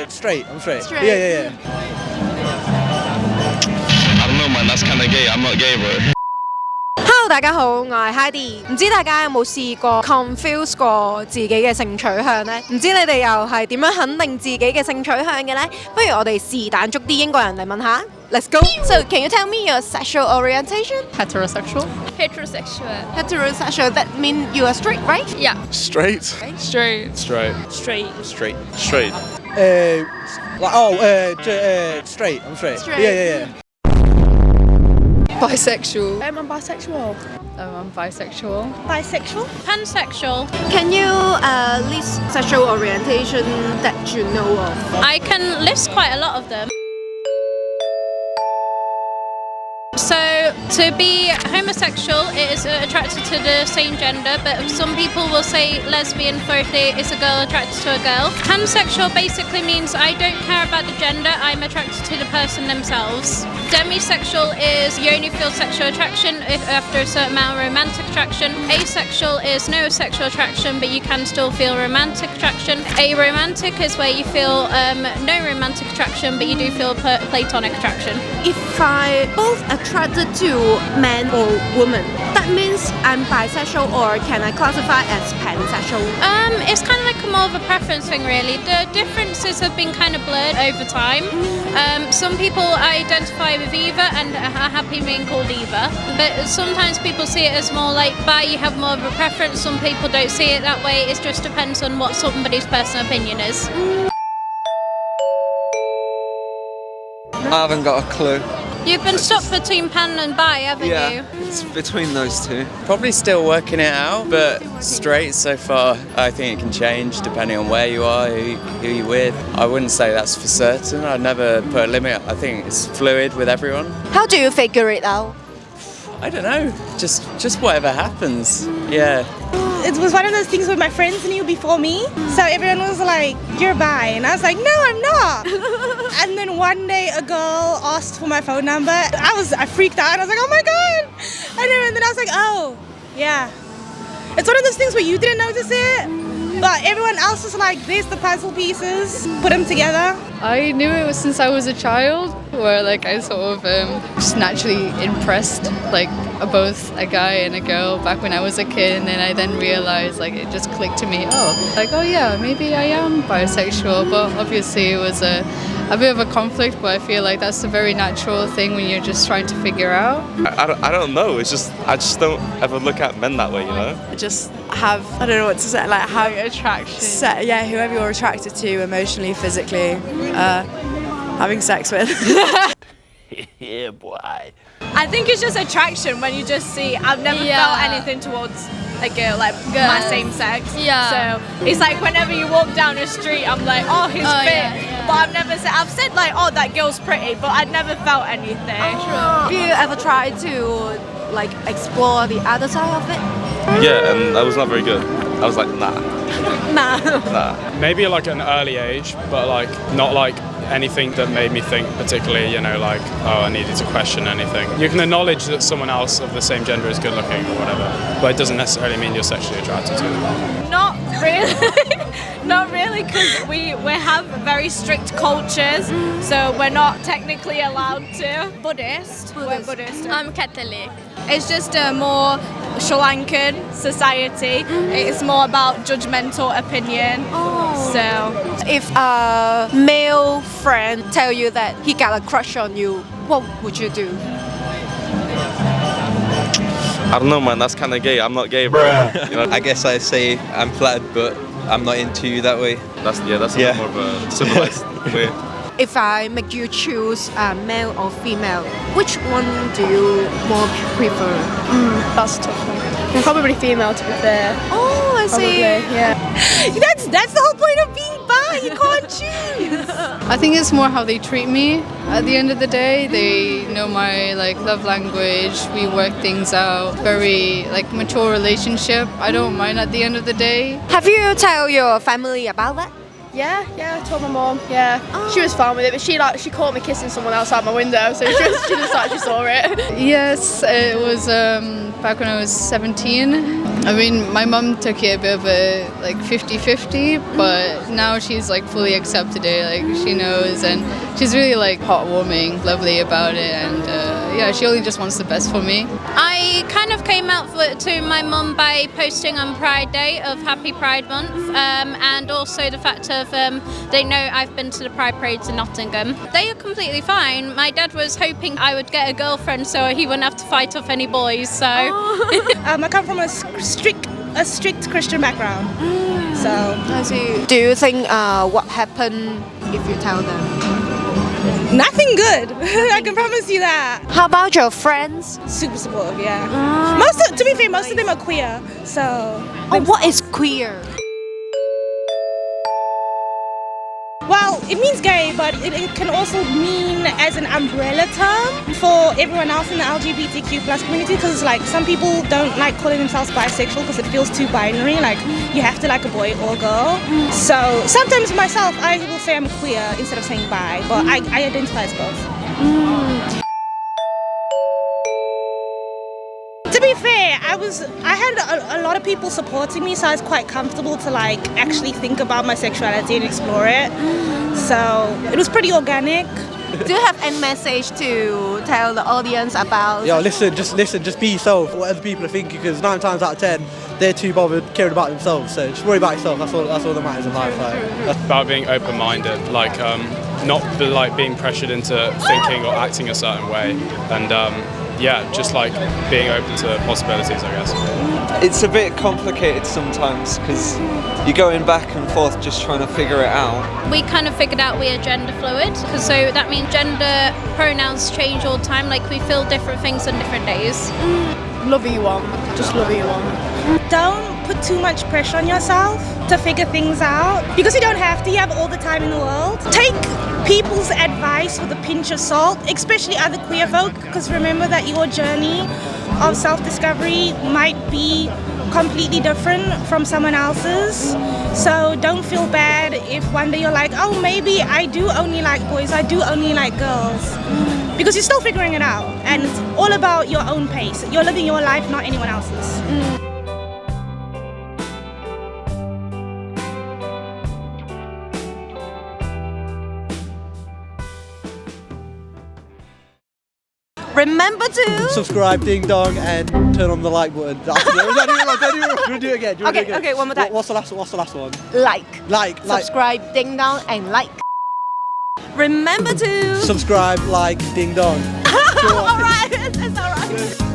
Straight. I'm straight. Straight. Yeah. I don't know, man. That's kind of gay. I'm not gay, bro. Hello， 大家好，我係 Heidi。唔知大家有冇試過 confuse 過自己嘅性取向呢？唔知你哋又係點樣肯定自己嘅性取向嘅呢？不如我哋是但捉啲英國人嚟問下。Let's go. So, can you tell me your sexual orientation? Heterosexual. Heterosexual. That means you are straight, right? Yeah. Straight. Straight. Straight. Straight. Straight. Straight. Straight. I'm straight. Straight. Yeah. Bisexual. I'm bisexual. I'm bisexual. Bisexual? Pansexual. Can you list sexual orientation that you know of? I can list quite a lot of them. So, to be homosexual, it is attracted to the same gender, but some people will say lesbian for if it's a girl attracted to a girl. Pansexual basically means I don't care about the gender, I'm attracted to the person themselves. Demisexual is you only feel sexual attraction after a certain amount of romantic attraction. Asexual is no sexual attraction, but you can still feel romantic attraction. Aromantic is where you feel no romantic attraction, but you do feel platonic attraction. If I both attracted to man or woman, that means I'm bisexual, or can I classify as pansexual? It's kind of like more of a preference thing, really. The differences have been kind of blurred over time. Some people identify with either and are happy being called either. But sometimes people see it as more like bi, you have more of a preference. Some people don't see it that way. It just depends on what somebody's personal opinion is. I haven't got a clue. You've been stuck between pan and bi, haven't you? It's between those two. Probably still working it out, but straight so far. I think it can change depending on where you are, who you're with. I wouldn't say that's for certain. I'd never put a limit. I think it's fluid with everyone. How do you figure it out? I don't know. Just whatever happens. Yeah. It was one of those things where my friends knew before me. So everyone was like, you're bi. And I was like, no, I'm not. And then one day a girl asked for my phone number. I freaked out. I was like, oh my God. And then I was like, oh, yeah. It's one of those things where you didn't notice it, but everyone else was like, there's the puzzle pieces. Put them together. I knew it was since I was a child, where like I sort of just naturally impressed like both a guy and a girl back when I was a kid, and then I then realized like it just clicked to me, oh yeah, maybe I am bisexual. But obviously it was a bit of a conflict, but I feel like that's a very natural thing when you're just trying to figure out. I don't know. It's just I just don't ever look at men that way, you know. Just have, I don't know what to say, like have Attraction. whoever you're attracted to emotionally, physically, having sex with. Yeah, boy. I think it's just attraction when you just see, I've never felt anything towards a girl, like my same sex. Yeah. So it's like whenever you walk down the street, I'm like, oh, he's fit. Yeah. But I've said like, oh, that girl's pretty, but I'd never felt anything. Have you ever tried to like explore the other side of it? Yeah, and I was not very good. I was like, nah. Maybe like at an early age, but like not like anything that made me think particularly, like, oh, I needed to question anything. You can acknowledge that someone else of the same gender is good looking or whatever, but it doesn't necessarily mean you're sexually attracted to them. Not really. Not really, because we have very strict cultures, so we're not technically allowed to. Buddhist. We're Buddhist. I'm Catholic. It's just a more Sri Lankan society. It's more about judgmental opinion. So if a male friend tell you that he got a crush on you, what would you do? I don't know, man. That's kind of gay. I'm not gay, bro. You know? I guess I'd say I'm flattered, but I'm not into you that way. That's a bit more of a civilized way. If I make you choose male or female, which one do you more prefer? that's a tough one. Probably female, to be fair. Oh, I see. Yeah. That's the whole point of being bi. You can't choose. I think it's more how they treat me. At the end of the day, they know my like love language. We work things out. Very like mature relationship. I don't mind at the end of the day. Have you tell your family about that? Yeah, I told my mom. Yeah, she was fine with it, but she caught me kissing someone outside my window, so she just thought she saw it. Yes, it was back when I was 17. I mean, my mum took it a bit of a like 50-50, but now she's like fully accepted it. Like she knows, and she's really like heartwarming, lovely about it, and yeah, she only just wants the best for me. I kind of came out to my mum by posting on Pride Day of Happy Pride Month, and also the fact of they know I've been to the Pride parades in Nottingham. They are completely fine. My dad was hoping I would get a girlfriend so he wouldn't have to fight off any boys. So I come from a strict Christian background. So I see. Do you think what happened if you tell them? nothing good. I can promise you that. How about your friends? Super supportive, yeah. To be fair, most of them are queer. So. What is queer? Well, it means gay, but it can also mean as an umbrella term for everyone else in the LGBTQ plus community, because like some people don't like calling themselves bisexual because it feels too binary, like you have to like a boy or a girl. So sometimes myself, I will say I'm queer instead of saying bi, but I identify as both. To be fair, I had a lot of people supporting me, so I was quite comfortable to like actually think about my sexuality and explore it. So it was pretty organic. Do you have any message to tell the audience about? Yo, listen, just be yourself. What other people are thinking, because 9 times out of 10, they're too bothered caring about themselves. So just worry about yourself. That's all that matters in life. Like. About being open-minded, like not like being pressured into thinking or acting a certain way, and yeah, just like being open to possibilities, I guess. It's a bit complicated sometimes because you're going back and forth just trying to figure it out. We kind of figured out we are gender fluid, because so that means gender pronouns change all the time, like we feel different things on different days. Love who you want, just love who you want. Don't put too much pressure on yourself to figure things out, because you don't have to. You have all the time in the world. Take people's advice with a pinch of salt, especially other queer folk, because remember that your journey of self-discovery might be completely different from someone else's. So don't feel bad if one day you're like, oh, maybe I do only like boys, I do only like girls. Because you're still figuring it out, and it's all about your own pace. You're living your life, not anyone else's. Remember to subscribe, ding dong, and turn on the like button. Do it again. Okay, one more time. What's the last one? Like. Subscribe, ding dong, and like. Remember to subscribe, like, ding dong. Alright, it's alright.